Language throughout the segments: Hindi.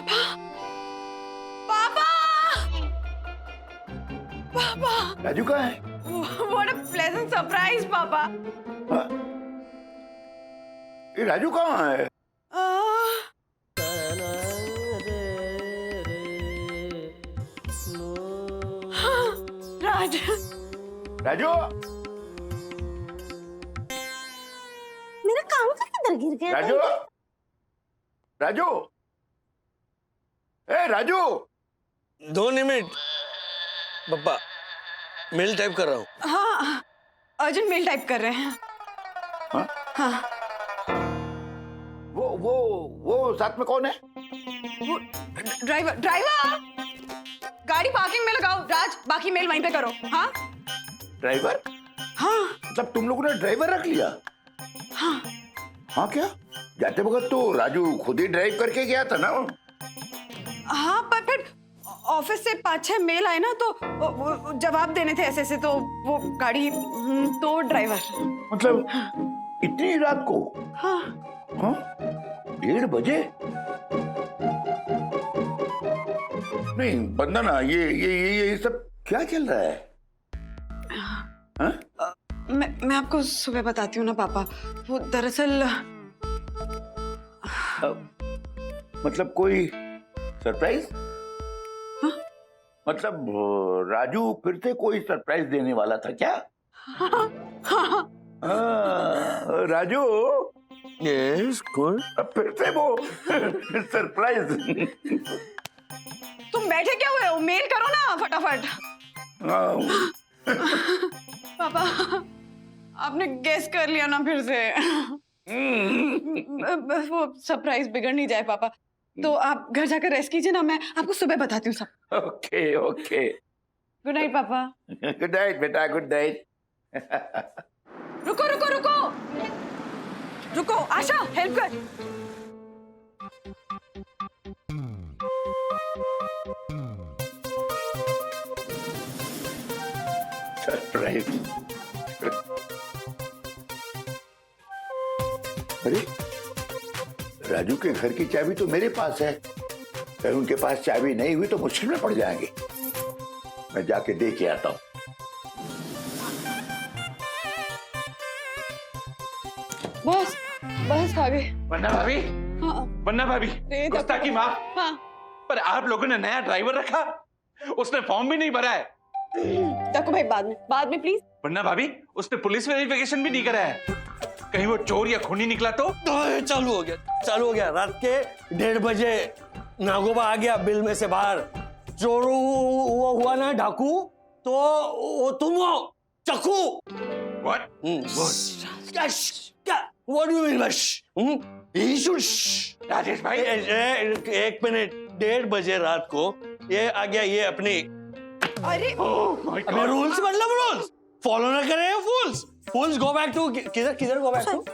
पापा पापा पापा राजू कहाँ है? व्हाट अ प्लेजेंट सरप्राइज पापा। हाँ? ये राजू कहाँ है? राज राजू मेरा काम का किधर गिर गया? राजू राजू ए राजू 2 मिनट पापा, मेल टाइप कर रहा हूँ। हाँ अर्जेंट मेल टाइप कर रहे हैं। हाँ? हाँ वो साथ में कौन है? वो ड्राइवर ड्राइवर गाड़ी पार्किंग में लगाओ। राज बाकी मेल वहीं पे करो। हाँ ड्राइवर? हाँ मतलब तुम लोगों ने ड्राइवर रख लिया? हाँ हाँ क्या? जाते वक्त तो राजू खुद ही ड्राइव करके गया था ना? हाँ पर फिर ऑफिस से 5-6 मेल आए ना तो वो जवाब देने थे ऐसे ऐसे, तो वो गाड़ी तो ड्राइवर। मतलब इतनी रात को? हाँ हाँ 1:30 बजे? नहीं बंदना, ये सब क्या चल रहा है? हाँ? मैं आपको सुबह बताती हूँ ना पापा। वो दरअसल मतलब कोई सरप्राइज? हाँ? मतलब राजू फिर से कोई सरप्राइज देने वाला था क्या? हाँ, हाँ, राजू यस कौन? फिर से वो सरप्राइज। तुम बैठे क्या हुए हो? मेल करो ना फटाफट। पापा आपने गेस कर लिया ना फिर से। वो सरप्राइज बिगड़ नहीं जाए पापा, तो आप घर जाकर रेस्ट कीजिए ना, मैं आपको सुबह बताती हूँ सब। Okay okay. गुड नाइट पापा। गुड नाइट बेटा, गुड नाइट। रुको रुको रुको रुको, आशा हेल्प कर। सरप्राइज? अरे राजू के घर की चाबी तो मेरे पास है, अगर उनके पास चाबी नहीं हुई तो मुश्किल में पड़ जाएंगे। मैं जाके देख के आता हूँ। बस बस आ गए। वन्ना भाभी, हाँ वन्ना भाभी, अरे गुस्ताखी माफ। हाँ पर आप लोगों ने नया ड्राइवर रखा, उसने फॉर्म भी नहीं भरा है। तको भाई बाद में प्लीज। वन्ना भाभी, उसने पुलिस वेरिफिकेशन भी नहीं करा है। कहीं वो चोर या खूनी निकला तो? चालू हो गया। रात के 1:30 बजे नागोबा आ गया बिल में से बाहर। चोर वो हुआ ना डाकू, तो वो तुम हो चक्कू। What? What do you mean बस? राजेश भाई, एक मिनट, 1:30 बजे रात को ये आ गया, ये अपनी अरे oh my अबे God. रूल्स मतलब रूल्स फॉलो ना करे फूल्स गो बैक टू किधर go back to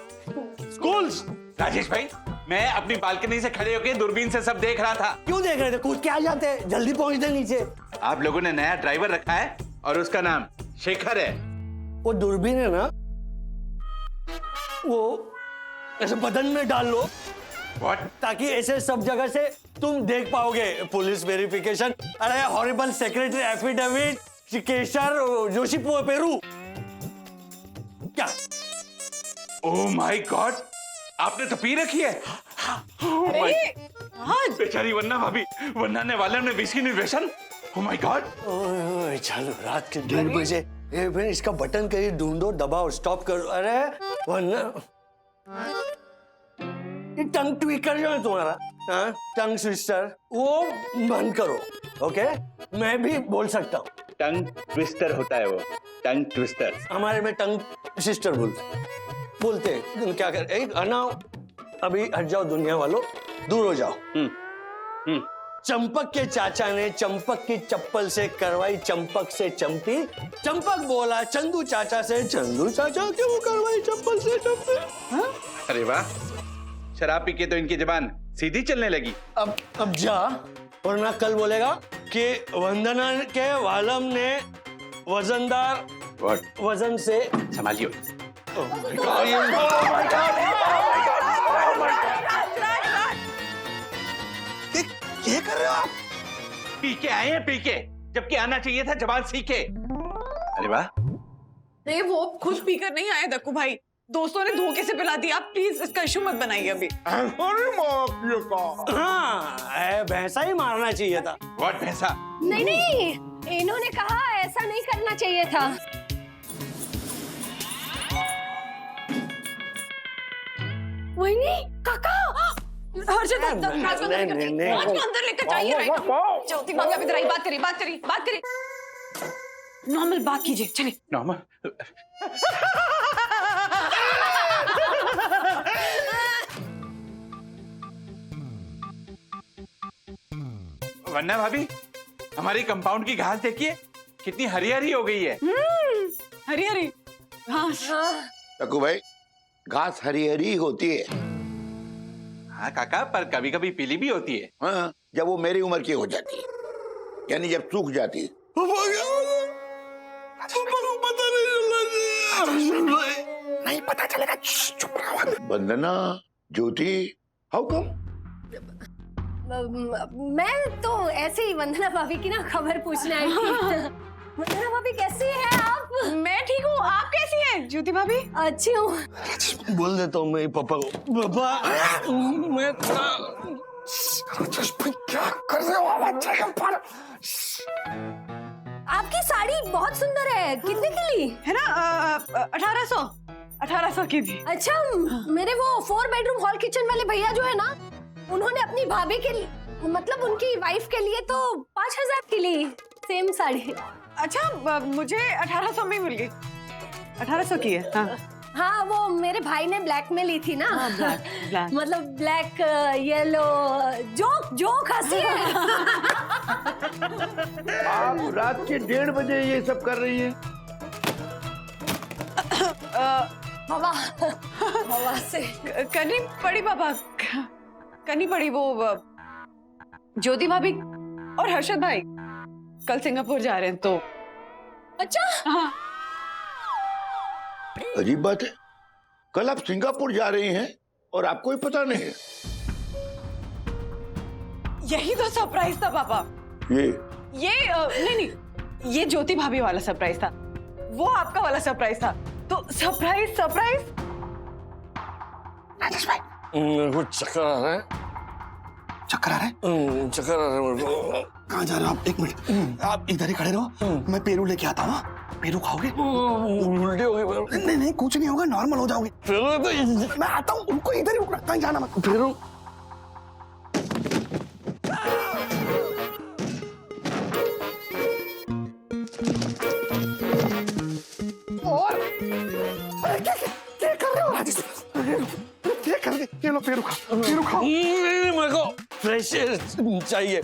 schools. Rajesh भाई, मैं अपनी बालकनी से खड़े होकर दूरबीन से सब देख रहा था। क्यों देख रहे थे? कूद के आ जाते, जल्दी पहुंचते नीचे। आप लोगों ने नया ड्राइवर रखा है और उसका नाम शेखर है। वो दूरबीन है ना, वो ऐसे बदन में डाल लो What? ताकि ऐसे सब जगह से तुम देख पाओगे। पुलिस वेरिफिकेशन, अरे हॉरिबल सेक्रेटरी एफिडेविट, केशर जोशी पेरू। क्या? Oh my God, आपने तो पी रखी है। Oh my- राज बेचारी वन्ना भाभी, वन्ना ने वाले ने विस्की निर्वेशन। Oh my God. ओए चलो, रात के 1:30 बजे ये फिर इसका बटन कहीं ढूंढो, दबाओ, स्टॉप करो। अरे वरना ये टंग ट्विकर जो है तुम्हारा, हाँ टंग ट्विस्टर, वो बंद करो। ओके, मैं भी बोल सकता हूँ। टंग ट्विस्टर होता है वो, टंग ट्विस्टर। हमारे में टंग सिस्टर बोलते हैं। क्या कर अनाओ, अभी हट जाओ दुनिया वालों, दूर हो जाओ। चंपक के चाचा ने चंपक की चप्पल से करवाई चंपक से चंपी। चंपक बोला चंदू चाचा से, चंदू चाचा क्यों करवाई चप्पल से चंपी। हाँ? अरे वाह, शराब पी के तो इनकी जबान सीधी चलने लगी। अब जा, वरना कल बोलेगा कि वंदना के वालम ने वजनदार वजन से संभालियो। कर रहे हो आप? पी के आए हैं, पी के, जबकि आना चाहिए था जबान सीखे। अरे वाह, नहीं वो खुद पीकर नहीं आए दक्कू भाई, दोस्तों ने धोखे से पिला दिया। आप प्लीज इसका इशू मत बनाइए अभी। हाँ, भैंसा ही मारना चाहिए था। व्हाट भैंसा? नहीं नहीं, इन्होंने कहा ऐसा नहीं करना चाहिए था। वही नहीं काका, हर्षद अंदर लेकर जाइए। ज्योति भाभी अभी जरा बात करिए। नॉर्मल बात कीजिए, चलिए। नॉर्मल? वरना भाभी, हमारी कंपाउंड की घास देखिए, कितनी हरी हरी हो गई है। हरी हरी घास। तकू भाई, घास हरी हरी होती है। हाँ काका, पर कभी कभी पीली भी होती है। हाँ, जब वो मेरी उम्र की हो जाती है, यानी जब सूख जाती है। नहीं पता चलेगा, चुप रहो। वंदना, ज्योति, हाउ कम? मैं तो ऐसे ही वंदना भाभी की ना खबर पूछने आई थी। वंदना भाभी कैसी है आप? मैं ठीक हूँ, आप कैसी हैं ज्योति भाभी? अच्छी हूँ। बोल देता हूँ मैं पापा को। पापा, मैं क्या कर रहे हो आप? अच्छा के ऊपर आपकी साड़ी बहुत सुंदर है, कितने की ली? है ना 1800 की थी। अच्छा, मेरे वो 4 बेडरूम हॉल किचन वाले भैया जो है ना, उन्होंने अपनी भाभी के मतलब उनकी वाइफ के लिए तो 5000 की ली सेम साड़ी। अच्छा, मुझे 1800 में ही मिल गई। 1800 की है। हाँ हाँ, वो मेरे भाई ने ब्लैक में ली थी ना। ब्लैक। मतलब ब्लैक येलो, जोक हंसी है। आप रात के 1:30 बजे ये सब कर रही हैं? हवा से करनी पड़ी पापा, करनी पड़ी। वो ज्योति भाभी और हर्षद भाई कल सिंगापुर जा रहे हैं तो। अच्छा, हाँ अजीब बात है, कल आप सिंगापुर जा रही हैं और आपको ही पता नहीं है। यही तो सरप्राइज था पापा। ये नहीं, ये ज्योति भाभी वाला सरप्राइज था, वो आपका वाला सरप्राइज था। तो सरप्राइज राजेश भाई, मेरे को चक्कर आ रहा है। चक्कर आ रहा है? चक्कर आ रहा है मेरे को। कहाँ जा रहे हो आप? एक मिनट, आप इधर ही खड़े रहो, मैं पेरू लेके आता हूँ। पेरू खाओगे? उल्टी हो गई। नहीं नहीं, कुछ नहीं होगा, नॉर्मल हो जाओगे। फिर मैं आता हूँ, उनको इधर ही रुकना, कहीं जाना मत। फिर और क्या कर रहे हो राजेश? क्या कर रहे? ये लो पेरू खाओ, पेरू खाओ। मेरे को फ्रेश एयर चाहिए,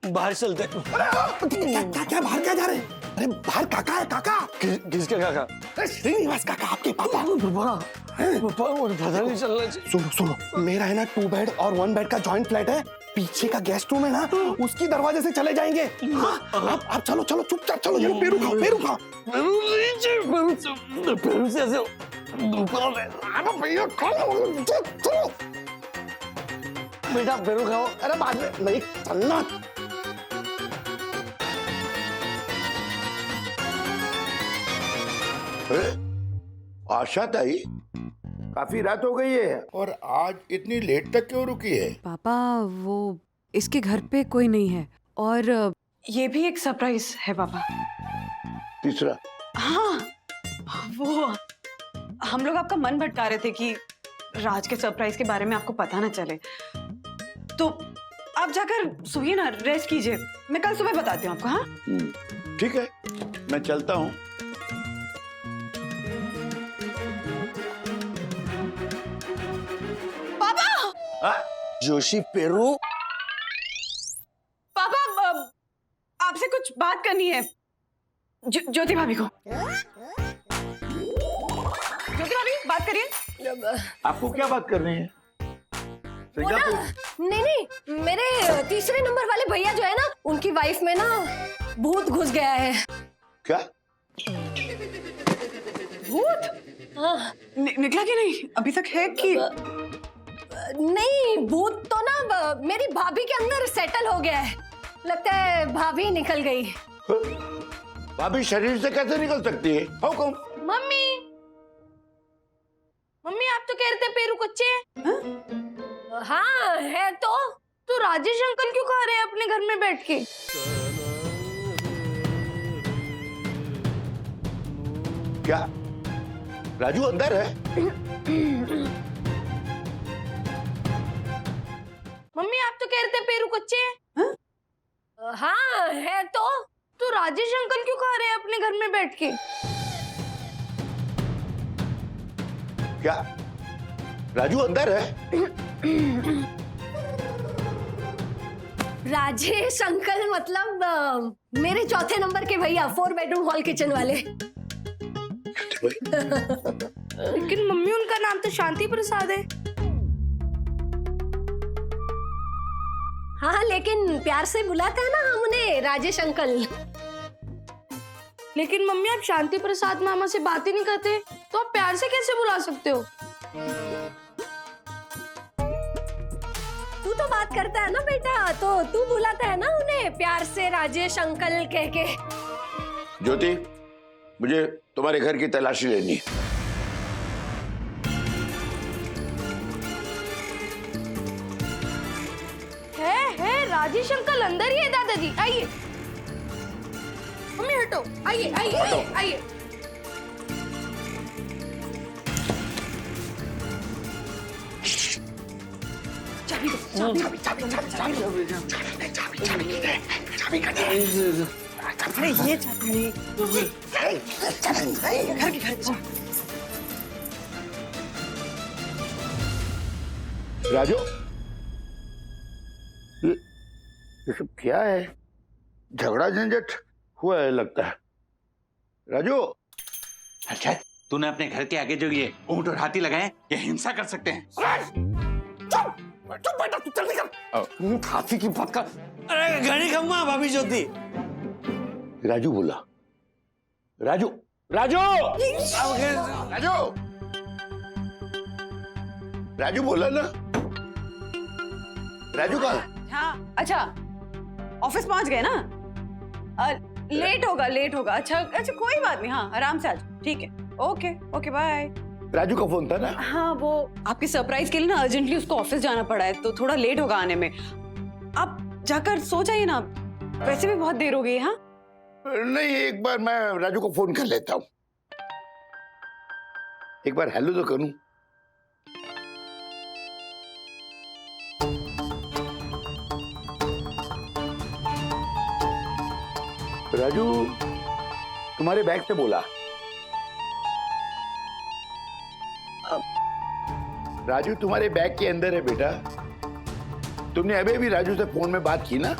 बाहर चलते। क्या बाहर क्या जा रहे हैं? अरे बाहर काका है, काका। किसके काका? अरे श्रीनिवास काका, आपके पापा। पापा मुझे पता नहीं चलना चाहिए। सुनो, मेरा है ना 2 बेड और 1 बेड का जॉइंट फ्लैट है, पीछे का गेस्ट रूम है ना, उसकी दरवाजे से चले जाएंगे। हाँ, आप चलो चुपचाप चलो, ये लो पेरू खाओ। पेरू से ऐसे अरे भैया खाओ, चलो। बेटा पेरू खाओ। अरे बाद में नहीं, चलना। आशा ताई, काफी रात हो गई है और आज इतनी लेट तक क्यों रुकी है? पापा, वो इसके घर पे कोई नहीं है और ये भी एक सरप्राइज है पापा। तीसरा? हाँ, वो हम लोग आपका मन भटका रहे थे कि राज के सरप्राइज के बारे में आपको पता ना चले, तो आप जाकर सोइए ना, रेस्ट कीजिए। मैं कल सुबह बताती हूँ आपको। हाँ ठीक है, मैं चलता हूँ। पापा, जोशी पेरू। पापा, आपसे कुछ बात करनी है ज्योति भाभी को। ज्योति भाभी, बात करिए। आपको क्या बात करनी है? वो ना, नहीं, मेरे तीसरे नंबर वाले भैया जो है ना, उनकी वाइफ में ना भूत घुस गया है। क्या? भूत? हाँ, निकला कि नहीं अभी तक है कि? नहीं, भूत तो ना मेरी भाभी के अंदर सेटल हो गया है। लगता है भाभी निकल गई। भाभी शरीर से कैसे निकल सकती है? How come? मम्मी मम्मी आप तो कह रहे थे पेरू कच्चे हैं। हाँ है तो राजेश अंकल क्यों खा रहे हैं अपने घर में बैठ के? क्या राजू अंदर है? मम्मी आप तो कह रहे थे पेरू कच्चे हैं। हाँ है तो राजेश अंकल क्यों खा रहे हैं अपने घर में बैठ के? क्या राजू अंदर है? राजेश अंकल मतलब मेरे चौथे नंबर के भैया, 4 बेडरूम हॉल किचन वाले। लेकिन मम्मी उनका नाम तो शांति प्रसाद है। हाँ लेकिन प्यार से बुलाते हैं ना हम उन्हें राजेश अंकल। लेकिन मम्मी आप शांति प्रसाद मामा से बात ही नहीं करते, तो आप प्यार से कैसे बुला सकते हो? तू तो बात करता है ना बेटा, तो तू बुलाता है ना उन्हें प्यार से राजेश अंकल कह के। ज्योति, मुझे तुम्हारे घर की तलाशी लेनी है। है राजेश अंकल अंदर ही है दादाजी। आइए मम्मी हटो, आइए आइए आइए आइए। राजू, ये सब क्या है? झगड़ा झंझट हुआ है लगता है। राजू, अच्छा तूने अपने घर के आगे जो ये ऊंट और हाथी लगाए, ये हिंसा कर सकते हैं। चुप बेटा, तू जल्दी कर। हाथी की बात कर। अरे घड़ी खम्मा भाभी ज्योति। राजू बोला। राजू, राजू, राजू, राजू बोला ना। राजू का हाँ अच्छा, ऑफिस पहुंच गए ना? लेट होगा। अच्छा कोई बात नहीं, हाँ आराम से आ जाओ। ठीक है, ओके ओके बाय। राजू का फोन था ना? हाँ वो आपके सरप्राइज के लिए ना अर्जेंटली उसको ऑफिस जाना पड़ा है, तो थोड़ा लेट होगा आने में। आप जाकर सो जाइए ना, वैसे भी बहुत देर हो गई है। हाँ नहीं, एक बार मैं राजू को फोन कर लेता हूँ। एक बार हेलो तो करूं। राजू तुम्हारे बैग से बोला। राजू तुम्हारे बैग के अंदर है बेटा। तुमने अभी भी राजू से फोन में बात की ना,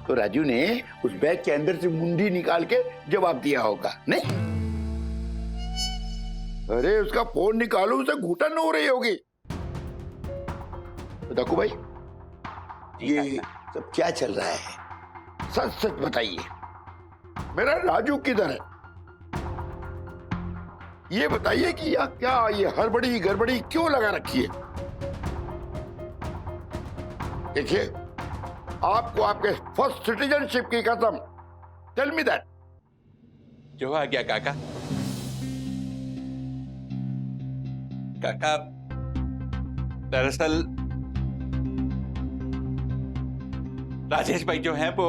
तो राजू ने उस बैग के अंदर से मुंडी निकाल के जवाब दिया होगा। नहीं, अरे उसका फोन निकालो, उसे घुटन हो रही होगी। तो दाकू भाई, ये सब क्या चल रहा है? सच सच बताइए, मेरा राजू किधर है? ये बताइए कि या क्या ये हड़बड़ी गड़बड़ी क्यों लगा रखी है? देखिए, आपको आपके फर्स्ट सिटीजनशिप की कसम, टेल मी दैट। जो आ गया काका। काका दरअसल राजेश भाई जो हैं वो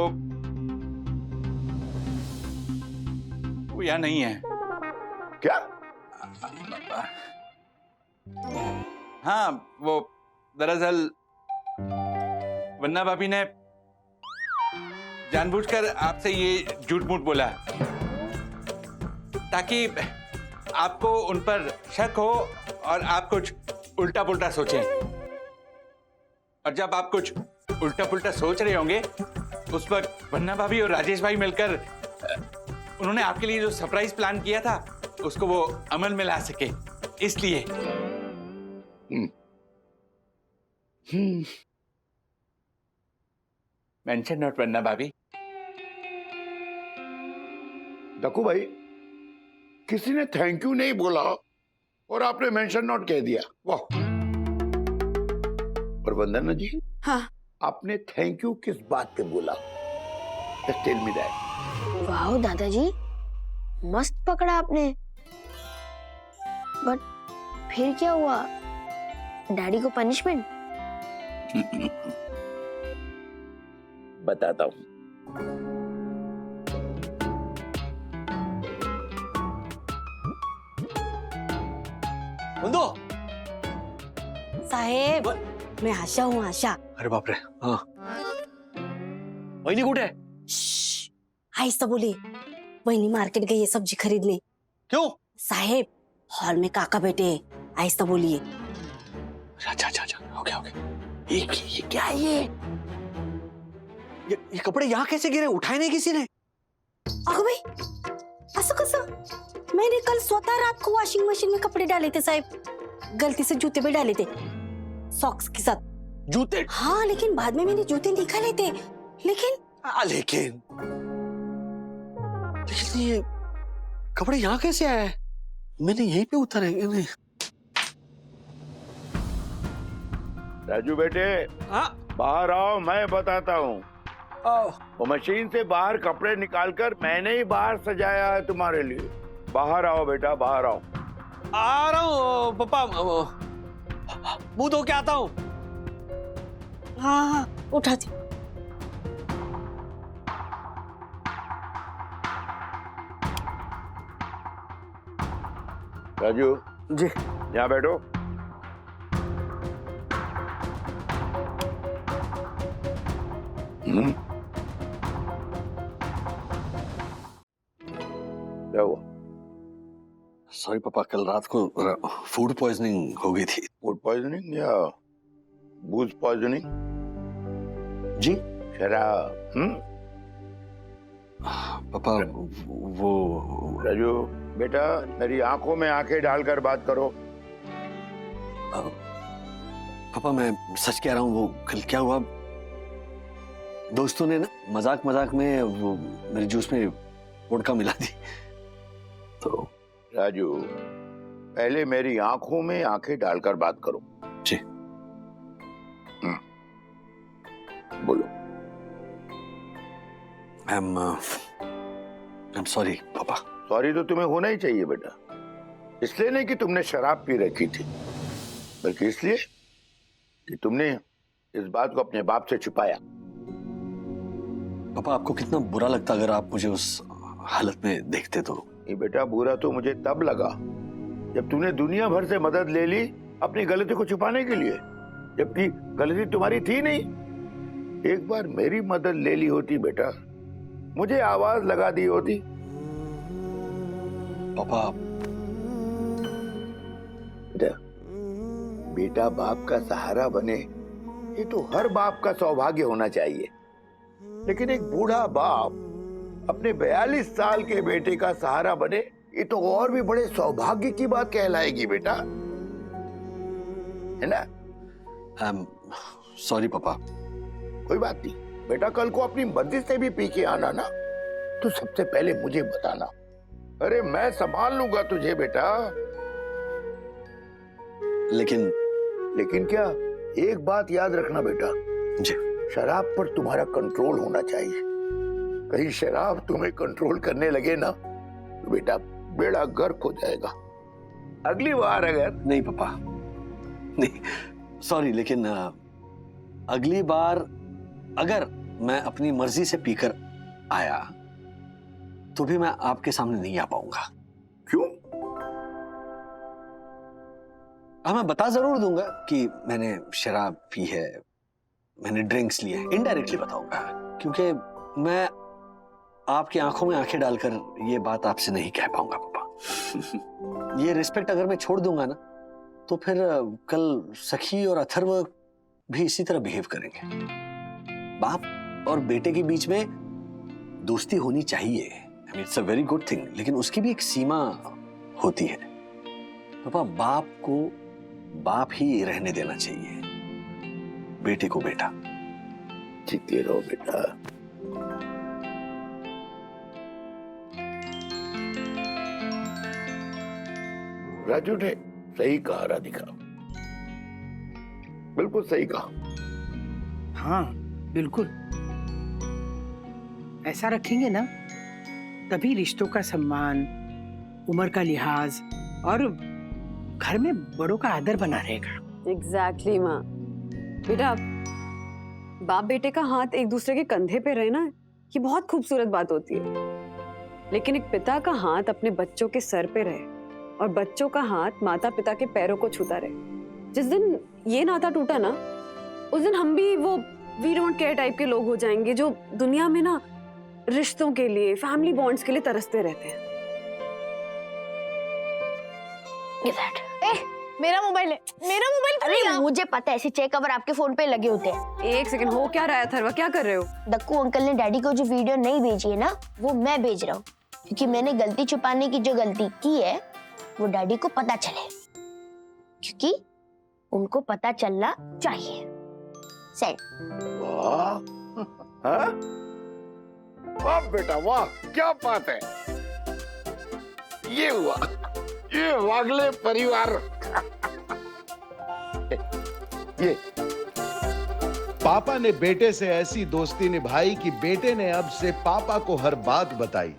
यहाँ नहीं है। क्या? हाँ वो दरअसल वन्ना भाभी ने जानबूझकर आपसे ये झूठ मूठ बोला ताकि आपको उन पर शक हो और आप कुछ उल्टा पुल्टा सोचें। और जब आप कुछ उल्टा पुल्टा सोच रहे होंगे, उस वक्त वन्ना भाभी और राजेश भाई मिलकर उन्होंने आपके लिए जो सरप्राइज प्लान किया था उसको वो अमल में ला सके, इसलिए। मेंशन नोट वन्ना भाभी। दकू भाई, किसी ने थैंक यू नहीं बोला और आपने मेंशन नोट कह दिया। वाह। और वंदना जी, हाँ आपने थैंक यू किस बात पे बोला? Just tell me that. वाह दादाजी, मस्त पकड़ा आपने। बट फिर क्या हुआ? डैडी को पनिशमेंट? बताता हूँ। बंदो। साहेब, मैं आशा हूँ, आशा। अरे बाप रे, हाँ। वहिनी कुठे आहे? आहिस्ता बोले। वहिनी मार्केट गई है सब्जी खरीदने। क्यों? साहेब, हॉल में काका बैठे हैं, आहिस्ता बोलिए। अच्छा, ओके। ये क्या है ये? ये कपड़े यहाँ कैसे गिरे? उठाए नहीं किसी ने? अगं बाई, असं कसं? मैंने कल स्वतः रात को वॉशिंग मशीन में कपड़े डाले थे साहब। गलती से जूते भी डाले थे, सॉक्स के साथ। जूते? हाँ, लेकिन बाद में मैंने जूते निकाले थे। लेकिन ये कपड़े यहाँ कैसे आए? मैंने यहीं पे उतारे नहीं। राजू बेटे, हाँ? बाहर आओ, मैं बताता हूँ। वो मशीन से बाहर कपड़े निकालकर मैंने ही बाहर सजाया है तुम्हारे लिए। बाहर आओ बेटा, बाहर आओ। आ रहा हूँ पापा, मुंह धो के आता हूँ। हाँ, उठाती। राजू जी। यहाँ बैठो। क्या हुआ? सॉरी पापा, कल रात को फूड पॉइजनिंग हो गई थी। फूड पॉइजनिंग या बूज पॉइजनिंग? जी शराब? पापा, वो राजू बेटा, मेरी आंखों में आंखें डालकर बात करो। पापा मैं सच कह रहा हूँ, वो कल क्या हुआ, दोस्तों ने ना मजाक में वो मेरे जूस में वोडका मिला दी। तो राजू, पहले मेरी आंखों में आंखें डालकर बात करो। जी। बोलो। आई एम सॉरी पापा। सॉरी तो तुम्हें होना ही चाहिए बेटा। इसलिए नहीं कि तुमने शराब पी रखी थी, बल्कि इसलिए कि तुमने इस बात को अपने बाप से छुपाया। पापा, आपको कितना बुरा लगता अगर आप मुझे उस हालत में देखते तो? ये बेटा, बुरा तो मुझे तब लगा जब तुमने दुनिया भर से मदद ले ली अपनी गलती को छुपाने के लिए, जबकि गलती तुम्हारी थी नहीं। एक बार मेरी मदद ले ली होती बेटा, मुझे आवाज लगा दी होती। पापा, बेटा बाप का सहारा बने, ये तो हर बाप का सौभाग्य होना चाहिए। लेकिन एक बूढ़ा बाप अपने 42 साल के बेटे का सहारा बने, ये तो और भी बड़े सौभाग्य की बात कहलाएगी बेटा, है ना? सॉरी पापा। कोई बात नहीं बेटा, कल को अपनी मर्जी से भी पी के आना ना, तो सबसे पहले मुझे बताना। अरे मैं संभाल लूंगा तुझे बेटा। लेकिन क्या? एक बात याद रखना बेटा जी। शराब पर तुम्हारा कंट्रोल होना चाहिए। कहीं शराब तुम्हें कंट्रोल करने लगे ना तो बेटा बेड़ा गर्क हो जाएगा। अगली बार अगर नहीं पापा, नहीं, सॉरी, लेकिन अगली बार अगर मैं अपनी मर्जी से पीकर आया तो भी मैं आपके सामने नहीं आ पाऊंगा। क्यों? हाँ, मैं बता जरूर दूंगा कि मैंने शराब पी है, मैंने ड्रिंक्स लिए, इनडायरेक्टली बताऊंगा, क्योंकि मैं आपकी आंखों में आंखें डालकर ये बात आपसे नहीं कह पाऊंगा पापा। ये रिस्पेक्ट अगर मैं छोड़ दूंगा ना तो फिर कल सखी और अथर्व भी इसी तरह बिहेव करेंगे। बाप और बेटे के बीच में दोस्ती होनी चाहिए, I mean it's a very good thing, लेकिन उसकी भी एक सीमा होती है। पापा, बाप को बाप ही रहने देना चाहिए, बेटे को बेटा। जीते रहो बेटा। राजू ने सही कहा राधिका, बिल्कुल सही कहा। हाँ बिल्कुल, ऐसा रखेंगे ना तभी रिश्तों का सम्मान, उम्र का लिहाज और घर में बड़ों का आदर बना रहेगा। एग्जैक्टली माँ। बेटा, बाप बेटे का हाथ एक दूसरे के कंधे पे रहे ना, ये बहुत खूबसूरत बात होती है। लेकिन एक पिता का हाथ अपने बच्चों के सर पे रहे और बच्चों का हाथ माता पिता के पैरों को छूता रहे, जिस दिन ये नाता टूटा ना, उस दिन हम भी वो वी डोंट केयर टाइप के लोग हो जाएंगे जो दुनिया में ना रिश्तों के लिए, फैमिली बॉन्ड्स के लिए तरसते रहते हैं। मेरा मोबाइल है, मेरा मोबाइल। अरे मुझे पता है, ऐसे चेक कवर आपके फोन पे लगे होते हैं। एक सेकंड, हो क्या रहा है थरवा, क्या कर रहे हो? दक्कू अंकल ने डैडी को जो वीडियो नहीं भेजी है ना, वो मैं भेज रहा हूँ, क्योंकि मैंने गलती छुपाने की जो गलती की है वो डैडी को पता चले, क्योंकि उनको पता चलना चाहिए। सेंड। वाह, हाँ? वाह बेटा वाह, क्या बात है। ये हुआ, ये वागले परिवार। ये पापा ने बेटे से ऐसी दोस्ती निभाई कि बेटे ने अब से पापा को हर बात बताई।